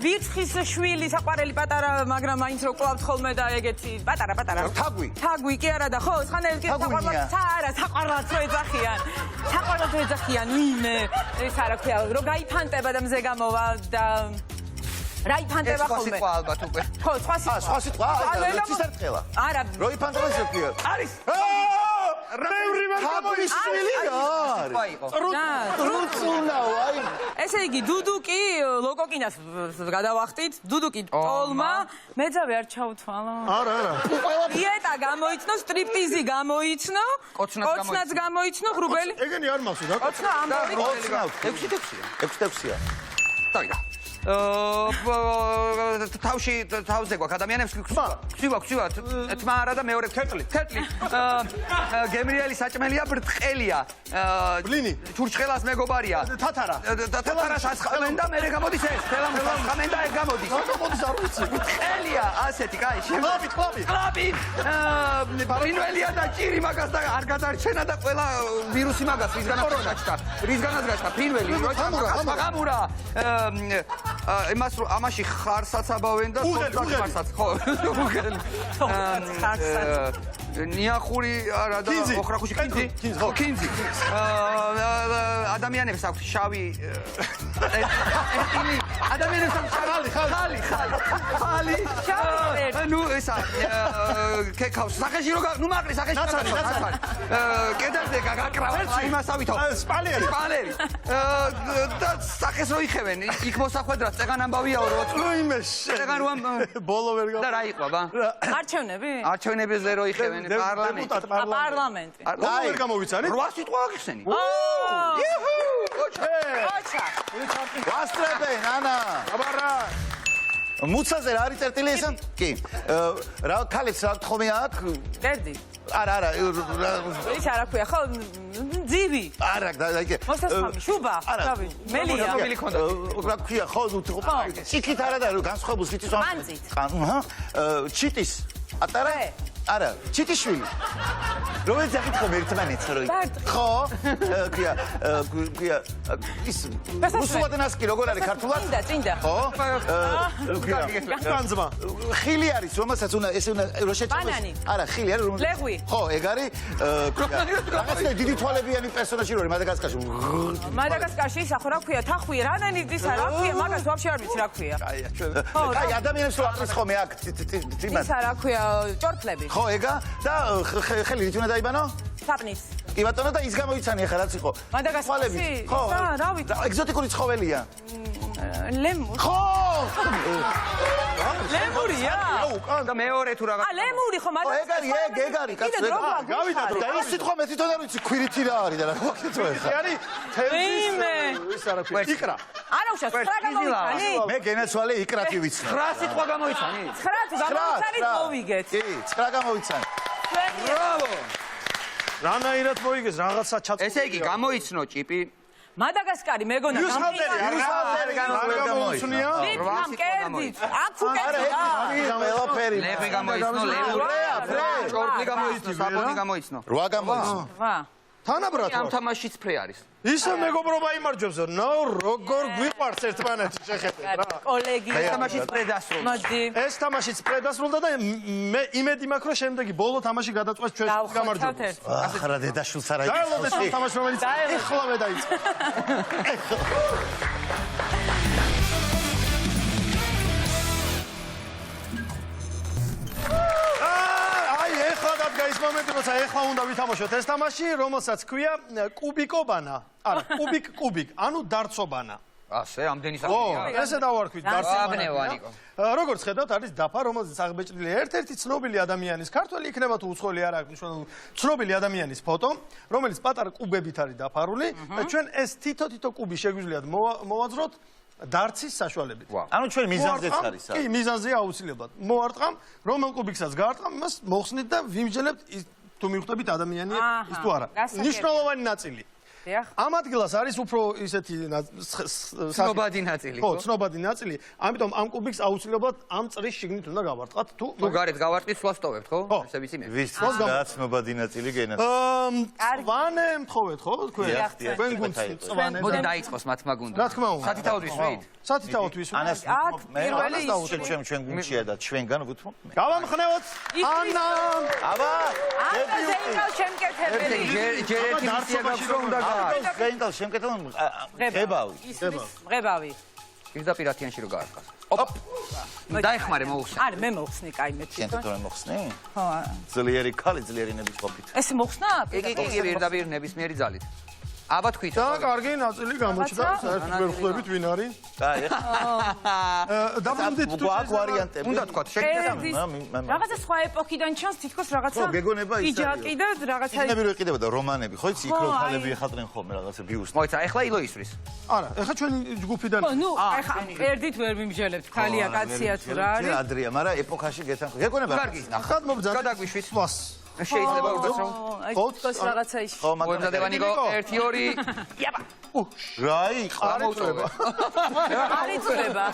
ვირცხის შვილი, საყვარელი პატარა, მაგრამ მაინც რო კლავთ ხოლმე და ეგეთი პატარა. თაგვი. თაგვი კი არა და ხო, ხანელი კი საყვარლად რო ეძახიან. საყვარლად რო ეძახიან, ვინმე? ის არა ქვია, რო გაიფანტება და მზე გამოვა და რაიფანტება ხოლმე. სხვა ალბათ უკვე. ხო, სხვა სიტყვა. სხვა სიტყვა? აი, ცისარტყელა. არა. როიფანტება ზოგია. არის. ბევრი ვერ გამოიშვილია. რუცუნაო, აი. ესე იგი, დუდუკი ლოკოკინას გადავახტით, დუდუკი ტოლმა, მეძავი არ ჩაუთვალო. არა. დიეტა გამოიცნო, სტრიპტიზი გამოიცნო, კოცნაც გამოიცნო, ღრუბელი. ეგენი არ მაქვს რა. კოცნა ამბავი. 6-6-ია. დავიდა. თავზე გვაქვს ადამიანებს ქსივა თმა არა და მეორე ქერტლი გემრიელი საჭმელია ბრტყელია ბლინი ჩურჩხელას მეგობარია თათარა თათარას ასხამენ და მერე გამოდის ეს თელამს ასხამენ და ეგ გამოდის გამოდის არ ვიცი ბრტყელია ასეთი კაი კლაპი პრინველია და ჭირი მაგას და არ გადარჩენა და ყველა ვირუსი მაგას რისგანაც გაჩნდა ფრინველი გამურა ამაში ხარსაც აბავენ და ხარსაც ხო ნიახური არა და ოხრახუში კინძი ადამიანებს აქვს შავი ადამიანებს აქვს ხალი ნუ ესა კეკავს სახეში რო ნუ მაყრი სახეში კედელზე გაკრავენ იმასავითო სპალერი და სახეს რო იხევენ იქ მოსახვედრად წეგან ამბავიაო რო წეგან რომ ბოლო ვერ და რა იყო ბა არჩევნები? არჩევნებზე რო იხევენ პარლამენტი. ბოლო ვერ გამოვიცანი 8 სიტყვა აღიხსენი ოჩა. ვასტრებენ ანა აბარა მუცაზე რა არის წერტილი ესა? კი. რა ქალებს რა თხოვნე აქვს? კერძი. არა. ის არა ქვია ხო? ძივი. არა, დაიგე. მოსასხამი, შუბა. თავი. მელია. რა ქვია ხო? ჭიქით არა და განსხვავებულ სიტის ვამ. ყანწით. ჩიტის. ატარა? არა, ჩიტიშვილი. რომელიც აკითხებ ერთმანეთს რო ხო? ქვია ის რუსულადენასკი როგორ არის ქართულად? წინდა. ხო? განძმა. ხილი არის, რომელსაც უნდა ესე უნდა რო შეჭამოს. ბანანი. არა, ხილი არის, რომელიც ლეღვი. ხო, ეგ არის რაღაცა დიდი თვალებიანი პერსონაჟი რო არის მადაგასკარში. მადაგასკარში ის ახო რა ქვია? თახვი, რანანი ისა რა ქვია? მაგას ვაფშე არ ვიცი რა ქვია. აი, ადამიანებს რო აკრის ხოლმე აქ თიმას. ისა რა ქვია? ჭორფლები. ხო, ეგა და ხელი რით უნდა დაიბანო? საპნის. კი ბატონო და ის გამოიცანი ახლა რაც იყო. მადაგასკარში? ხო. რა ვიცი. ეგზოტიკური ცხოველია. ლემური. ხო! ლემურია? და მეორე თუ რაღაც ლემური ხო მადაგასკარში? ეგ არის კაცო. გავიდა დრო. და ის სიტყვა მე თვითონ არ ვიცი ქვირითი რა არის და რა გვაქცევ ახლა. არის თევზის ის არა ქვია იკრა. არა უშავს, რა გამოვიცანი? მე გენაცვალე იკრათი ვიცნა. 9 სიტყვა გამოიცანი 9 თუ გამოვიცანით მოვიგეთ. კი, 9 გამოიცანი. ბრავო რანაირად მოიგეს რაღაცა ჩაწ. ესე იგი გამოიცნო ჭიპი მადაგასკარი მეგონა რუსალდერი გამოიცნია. ლიფტამ კერძით. აქ უკეთია. ყველაფერი. ლეღვი გამოიცნო ჭორფლი გამოიცნო საპონი გამოიცნო 8 გამოიცნო. ვა. თანაბრად ამ თამაშიც ფრე არის ისე მეგობრობა იმარჯვებს ნო როგორ გვიყვარს ერთმანეთი შეხედეთ რა კოლეგი თამაშიც ფრე დასრულდა მოდი ეს თამაშიც ფრე დასრულდა და მე იმედი მაქვს რომ შემდეგი ბოლო თამაში გადაწყვეტს ჩვენ გამარჯვებას ახლა დედაშვილს არა დაელოდეს ამ თამაშს რომელიც ეხლავე დაიწყო ის მომენტი როცა ეხლა უნდა ვითამაშოთ ეს თამაში რომელსაც ქვია კუბიკობანა არა კუბიკ ანუ დარცობანა ასე ამდენი სახეა ესე დავარქვით დარცობანა როგორც ხედავთ არის დაფა რომელზეც აღბეჭდილია ერთ-ერთი ცნობილი ადამიანის ქართველი იქნება თუ უცხოელი არ აქვს ცნობილი ადამიანის ფოტო რომელიც პატარა კუბებით არის დაფარული და ჩვენ ეს თითო კუბი შეგვიძლიათ მოვაძროთ დარცის საშუალებით. ანუ ჩვენ მიზანზეც არის. კი, მიზანზეა აუცილებლად. მოვარტყამ, რომელ კუბიკსაც გაარტყამ, იმას მოხსნით და ვიმჯელებთ თუ მიხვდებით ადამიანია ის თუ არა. ნიშნულოვანი ნაწილი. ამ ადგილას არის უფრო ისეთი ცნობადი ნაწილი. ხო, ცნობადი ნაწილი. ამიტომ ამ კუბიკს აუცილებლად ამ წრის შიგნით უნდა გავარტყათ თუ გარეთ გავარტყით სვასტოვებთ, ხო? ესე ვიცი მე. ვის ცნობადი ნაწილი გენათ. წვანე მთხოვეთ, ხო? თქვენ გუნდს წვანე. მოდი დაიწყოს მათმა გუნდმა. რა თქმა უნდა. სათითაოდ ვისვით? სათითაოდ ვისვით. ანას პირველი ჩვენ გუნდშია და ჩვენგან ვუთმობ. გავამხნევოთ. ანა. აბა. ზეინკალ შემკეთებელი. ჯერ ერთი მისია გაქვს რომ უნდა გენკალ შემკეთებელი. ღებავი. ღებავი. პირდაპირ 10-იანში რო გაარკვას. ოპ. დაეხმარე მოუხსენ. არა, მე მოხსნი, კაი მე შენ თვითონ. თვითონ მოხსნე? ხო. ძლიერი ქალი ძლიერი ნების ყოფით. ეს მოხსნა? კი, პირდაპირ ნებისმიერი ძალით. აბა თქვით. და კარგი ნაწილი გამოჩნდა, საერთოდ ვერ ხვდებით ვინ არის. აი, დაბრუნდით თუ აქ ვარიანტები. უნდა თქვათ, შეგიძლიათ. რაღაცა სხვა ეპოქიდან ჩანს თითქოს რაღაცა. ხო, გეგონება ის არის. იჯაკი და რაღაცა. ისინები რო იყიდებოდა რომანები, ხო იცი, იქ რო ქალები ეხატრენ ხოლმე რაღაცა ბიუსტი. მოიცა, ეხლა ილო ისვრის. არა, ეხლა ჩვენი ჯგუფიდან ხო, ნუ, ეხა ერთით ვერ მიმჟელებთ, ქალია, კაცია თუ რა არის. ადრია, მაგრამ ეპოქაში გეთანხმ. გეგონება. კარგი. ხად მობძანე. გადაგვიშვით. სვას. შეიძლება უბრალოდ აი, თითქოს რაღაცა ის. ხო, მაგრამ მოემზადება ნიკო 1-2. იაბა. რა იყო? ამოწურება. არ იწურება.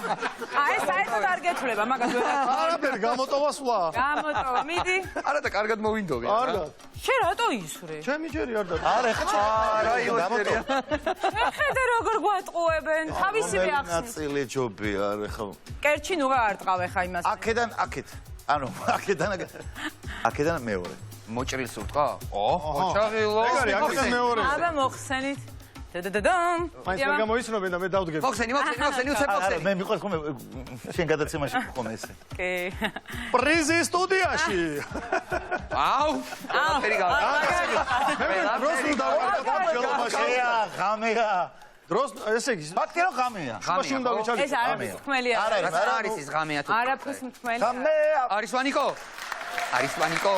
აი, საერთოდ არ გეთვლება, მაგას ვერ. არაფერი გამოტოვა სვლა. გამოტოვა, მიდი. არა და კარგად მოვინდობი. კარგად. შენ რატო ისვრე? ჩემი ჯერი არ და. არა, ეხლა არა, იოსერია. ხედე როგორ გვატყუებენ, თავისივე ახსნის. ნაწილი ჯობია, არა ხო. კერჩი ნუ გაარტყავ ხა იმას. აქედან აქეთ. ანუ აქედან მეორე. მოჭრილს უთყვა? ოჩაღილო. ეგ არის აქედან მეორე. აბა მოხსენით. დადადადამ. მაინც ვერ გამოიცნობენ და მე დავდგები. მოხსენი, უცებ არა, მოხსენი. მე მიყვარს ხოლმე შენ გადაცემაში ხომ ესე. კი. პრიზი სტუდიაში. აუ. ფერი გავა. დროს ნუ დავარდა ღამეა. დროს ესე იგი ფაქტია რომ ღამეა. მაშინ უნდა ვიჩალოთ. ეს არის ხმელი არა, არა. რა არის ის ღამეა თუ? არაფრის მთმელი. ღამეა. არის ვანიკო? არის ვანიკო?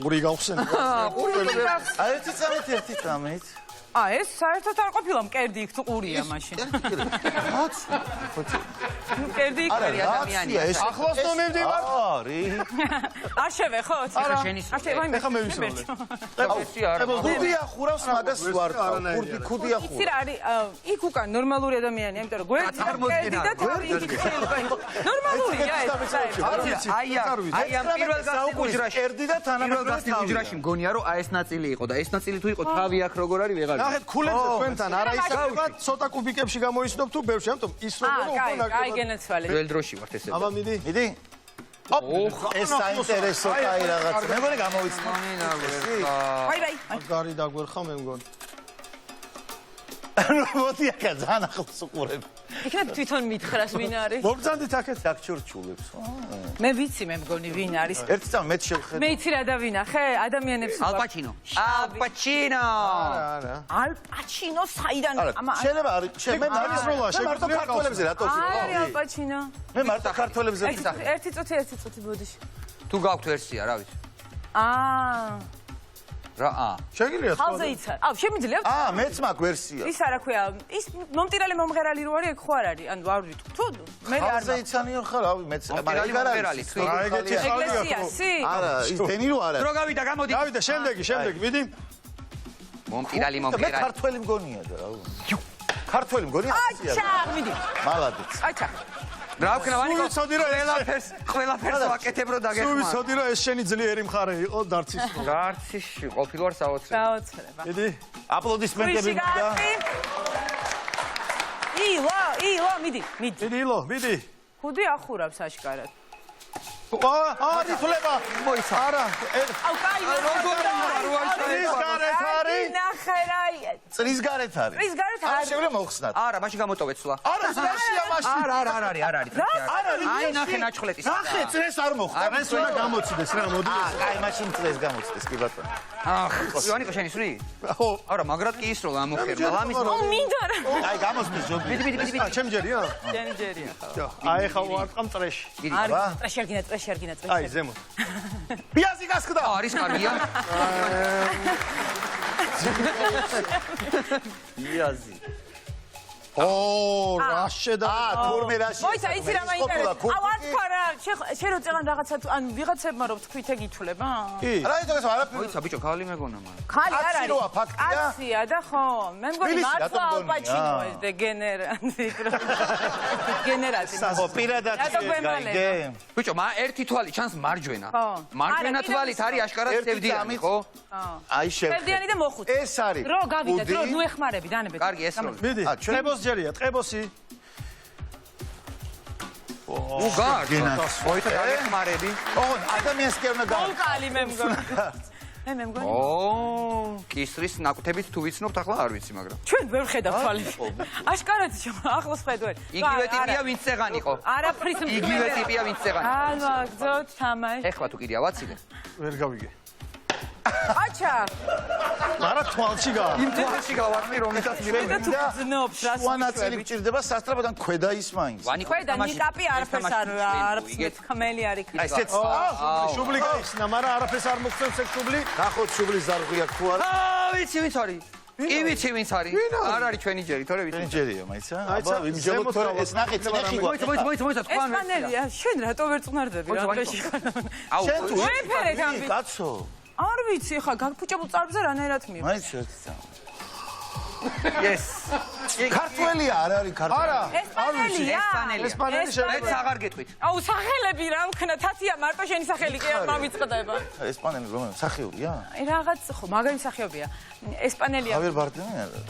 ყური გავხსენე. აი ერთი წამით. ეს საერთოდ არ ყოფილა მკერდი იქ თუ ყურია მაშინ. მკერდი იქ არის ადამიანია. ახლოს ნუ მივდივარ. არის. არ შევეხოთ? არა, შენის. არ შევეხოთ? ეხა მე ვისაუბრე. ეს არა. ქუდია ხურავს მაგას ვარ. ქუდია იცი ხურავს. რა არის? იქ უკან ნორმალური ადამიანია, იმიტომ რომ გვერდზე მკერდი და თავი იქ შეიძლება. ნორმალურია ეს. აი ამ პირველ გასულ უჯრაში. ერდი და პირველ თანამედროვე გასულ უჯრაში მგონია რომ აი ეს ნაწილი იყო და ეს ნაწილი თუ იყო თავი აქ როგორ არის ვეღარ. ნახეთ ქულებზე თქვენთან არა ისაკებად ცოტა კუბიკებში გამოიცნობ თუ ბევრში ამიტომ ის როგორ უფრო აი ნაკლებად გენაცვალე. ძველ დროში ვართ ესე. აბა მიდი მიდი. ეს საინტერესო კაი რაღაც. მე მგონი გამოვიცნო. ვაი ვაი. გარი დაგვერხა მე მგონი ანუ მოდი აქა ძალიან ახლოს უყურებ. იქნებ თვითონ მითხრას ვინ არის? მობძანდით აქეთ დაგჩურჩულებს. მე ვიცი მე მგონი ვინ არის. ერთი წამი მე შევხედე. მე იცი რა დავინახე ადამიანებს. ალპაჩინო. ალპაჩინო. არა ალპაჩინო საიდან არა, შეიძლება არის. მე არის როლა, მე მარტო შეგვიძლია ქართველებზე რატო ვსვი? არის ალპაჩინო. მე მარტო ქართველებზე ერთი წუთი ბოდიში. თუ გაქვთ ვერსია, რა ვიცი. რა შეგიძლიათ ხალზე იცარ. აუ შემიძლია? მეც მაქვს ვერსია. ის არა ქვია. ის მომტირალი მომღერალი რო არის, ეგ ხო არ არის? ანუ არ ვიტყვი. თუ მე არ ხალზე იცანიო ხარ, რავი, მეც მომტირალი მომღერალი, თუ რა ეგეთი ხალია ეკლესიასი? არა, ის დენი რო არა. დრო გავიდა, გამოდი. დავიდა შემდეგი მიდი მომტირალი მე მომღერალი. ქართველი მგონია და რა. ქართველი მგონია აქცია. აჩა, მიდი. მალადეც. აჩა. რა ვქნა ვანიკო? ვიცოდი რომ ყველაფერს ვაკეთებ რომ სულ დაგეხმარ. ვიცოდი რომ ეს შენი ძლიერი მხარე იყო დარცის გარციში ყოფილვარ საოცრად. დაოცრება. მიდი აპლოდისმენტები და ილა, მიდი. მიდი ილო მიდი ხუდი ახურავს აშკარად. ითვლება მოიცა. არა აუ, კაი, ის გარეთ არის ნახერაი. წრის გარეთ არის. წრის გარეთ არა, არის. შეგვიძლია მოხსნათ. არა, მაშინ გამოტოვეთ სულა. არა, ზრაშია მაშინ. არა არის. აი ნახე ნაჩხლეტის. ნახე, წრეს არ მოხდა. ეს უნდა გამოცდეს რა მოდი კაი, მაშინ წრეს გამოცდეს კი ბატონო. ვანიკო შენი სული? ხო არა, მაგრად კი ისროლა ამოხერმა. ლამის მინდა რა. აი, გამოცდეს ჯობია. მიდი. ჩემ ჯერია ჯენი ჯერია ხო. აი ხა ვარტყამ წრეში არის ტრეში არ გინდა. აი ზემოთ პიაზი გასკდა. არის კარგია. პიაზი. რა შედა თურმე რაში. მოიცა, იცი რა მაინტერესებს. აუ, არ თქვა რა. შენ რო წეღან რაღაცა ან ვიღაცებმა რო თქვით ეგ ითვლება? კი რა იცოდეს არაფერი. მოიცა ბიჭო, ქალი მეგონა მაგრამ. ხალი არ კაცი არის. როა, ფაქტია? კაცია და ხო. მე მგონი თბილისი, მართლა რატომ მგონია? ალპაჩინო ეს დეგენერატი. დეგენერატი. ხო, პირადად რატო გვემალება? გაიგე. ბიჭო, ერთი თვალი ჩანს მარჯვენა. ხო. მარჯვენა არა, თვალით კიდევ არის აშკარად ერთი სევდიანი, წამით. ხო? აი შევხედე. ფერდიანი და მოხუცი. ეს არის. დრო გავიდა, დრო ბუდი. ნუ ეხმარები, დანებეთ. კარგი, ეს როლი. მიდი ჩვენ- ტყებოს ჯერია ტყებოსი უგარ. მოიცა დაგეხმარები. ოღონ ადამიანს კი არ უნდა გავა. ვულკანი მე მგონი. მე მგონი ო, კისრის ნაკვთებით თუ ვიცნობთ, ახლა არ ვიცი, მაგრამ. ჩვენ ვერ ხედავ თვალებს. აშკარად ახლოს ხედავთ. იგივე ტიპია, ვინც წეღან იყო. არაფრის იგივე ტიპია, ვინც წეღან. ანუ აგზოთ თამაში. ეხლა თუ კიდე ავაცილე. ვერ გავიგე. აჩა. არა თვალში გა. იმ თვალში გავარდნი, რომელსაც და მირევი. თუ გზნობს რას უანაწილი გჭირდება სასწრაფოდან ქვედა ის მაინც. ქვედა ნიკაპი არაფერს არ ხმელი არის. აი ესეც. შუბლი გაიხსნა, მაგრამ არაფერს არ მოგწევს ეგ შუბლი. ნახოთ შუბლის ზარღვი აქვს თუ არა. ვიცი ვინც არის. კი ვიცი ვინც არის. არ არის ჩვენი ჯერი, თორე ვიცი. ჯერია მაიცა. აბა ვიმჯობოთ თორე ეს ნახეთ წინახი მოიცა, თქვა. ესპანელია, შენ რატო ვერ წუნარდები რა დღეში ხარ? აუ, შეფერეთ ამბი. კაცო. არ ვიცი, ხა გაგფუჭებულ წარბზე რანაირად მივ. მაინც ერთი წამო. yes. ქართველია არ არის ქართველი. არა, ესპანელია. ესპანელი მეც შეიძლება. აღარ გეტყვით. აუ სახელები რა ვქნა, თათია მარტო შენი სახელი კი არ მავიწყდება. ესპანელი რომელი სახეობია? აი რაღაც ხო, მაგარი სახეობია. ესპანელია. ხავიერ ბარდემი არა.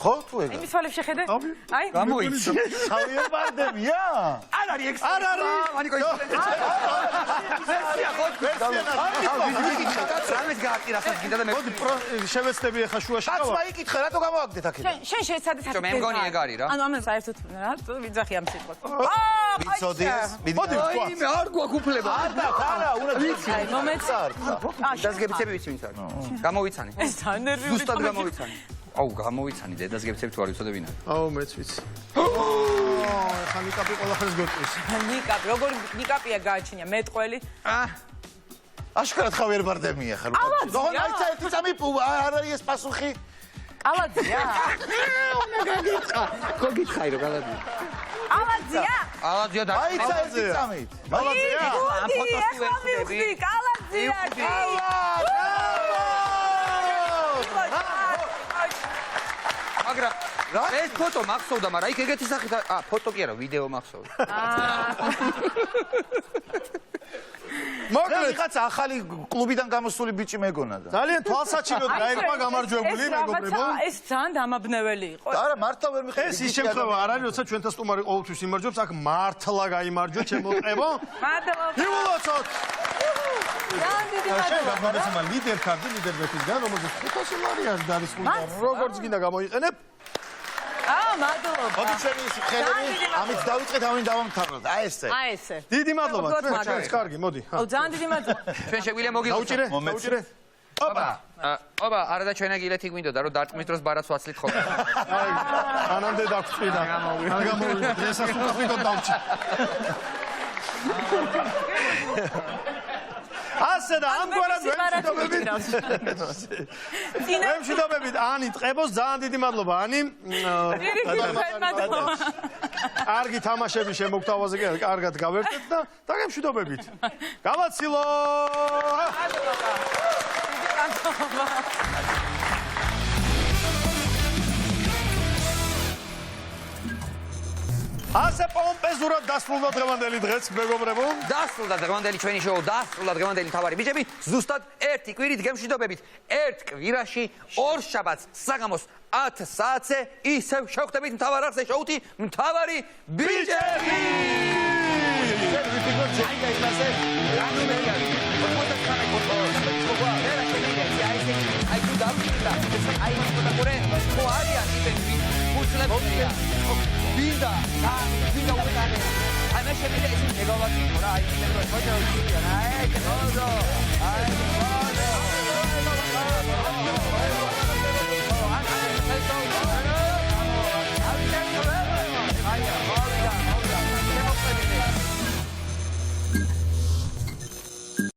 ხო თუ ეგ? იმის თვალებს შეხედე? აი, გამოიცი. ხავიერ ბარდემია? არ არის ეგ. არ არის. მანიკო ის. ვერსია ხო? რამეს გააკი რასაც გინდა და მე მოდი შევეცდები ახლა შუაში კაცმა გავა. იკითხე რატო გამოვაგდეთ აქედან? შენ შეცადე მე მგონი ეგ არის რა. ანუ ამას საერთოდ რა, თუ ვიძახი ამ სიტყვას. ვიცოდეს? მოდი ვთქვა. მე არ გვაქვს უფლება. არა, უნდა ვიცი. აი, მომეც. დაზგებიცები ვიცი ვინც არის. გამოვიცანი. ეს თანერვიული. ზუსტად გამოვიცანი. აუ, გამოვიცანი დედაზგებიცები თუ არ ვიცოდე ვინ არის. აუ, მეც ვიცი. ხა ნიკაპი ყველაფერს გეტყვის. ნიკაპი, როგორ ნიკაპია გააჩინია მეტყველი? აშკარად ხავიერ ბარდემია ხარ. ალაძია. როგორ მაიცა ერთი წამი არ არის ეს პასუხი? ალაძია. ხო გითხარი რომ გალადი. ალაძია. ალაძია და მაიცა ერთი წამი. მალაძია. ამ ფოტოს თუ ვერ ხვდები. ალაძია. მაგრამ ეს ფოტო მახსოვდა, მაგრამ იქ ეგეთი სახით ფოტო კი არა, ვიდეო მახსოვდა. მოკლედ ხაც ახალი კლუბიდან გამოსული ბიჭი მეგონა და. ძალიან თვალსაჩინოდ გაირკვა გამარჯვებული მეგობრებო. ეს ძალიან დამაბნეველი იყო. არა მართლა ვერ მიხედავ. ეს ის შემთხვევა არ არის, როცა ჩვენთან სტუმარი ყოველთვის იმარჯვებს, აქ მართლა გაიმარჯვეთ, შემოყებო. მადლობა. იულოცოთ. ძალიან დიდი შენ მადლობა. გაგმარესმა ლიდერ კარდი ლიდერბეთისგან, რომელზეც 500 ლარი არის დარისხული და როგორც გინდა გამოიყენებ. მადლობა. მოდი ჩვენი ის ხელები, ამით დავიწყეთ, ამით დავამთავროთ. აი ესე. აი ესე. დიდი მადლობა, ჩვენს კარგი, მოდი. ო, ძალიან დიდი მადლობა. ჩვენ შეგვიძლია მოგიყვეთ. დაუჭირე. ოპა, არა და ჩვენა გილეთი გვინდოდა რომ დარტყმის დროს ბარათს ვაცლით ხოლმე. აი, ანამდე დაგწვიდა. არ გამოვიდა. დღესაც უკვე ვიდოდ დავჭი. ასე და ამგვარად ვემშვიდობებით ანი ტყებოს ძალიან დიდი მადლობა ანი. კარგი თამაშები შემოგთავაზე კი კარგად გავერთეთ და დაგემშვიდობებით. გავაცილო! ასე პომპეზურად დასრულდა დღევანდელი დღეც, მეგობრებო. დასრულდა დღევანდელი ჩვენი შოუ, დასრულდა დღევანდელი თავარი ბიჭები. ზუსტად ერთი კვირით გემშვიდობებით. ერთ კვირაში ორ შაბათს საღამოს 10 საათზე ისევ შევხვდებით მთავარ არხზე შოუთი მთავარი ბიჭები. ვინდა ვინდა უკანე აი მე შემიძლია ისინი მეგავატი ხო რა აი მე რო მოდი რა აი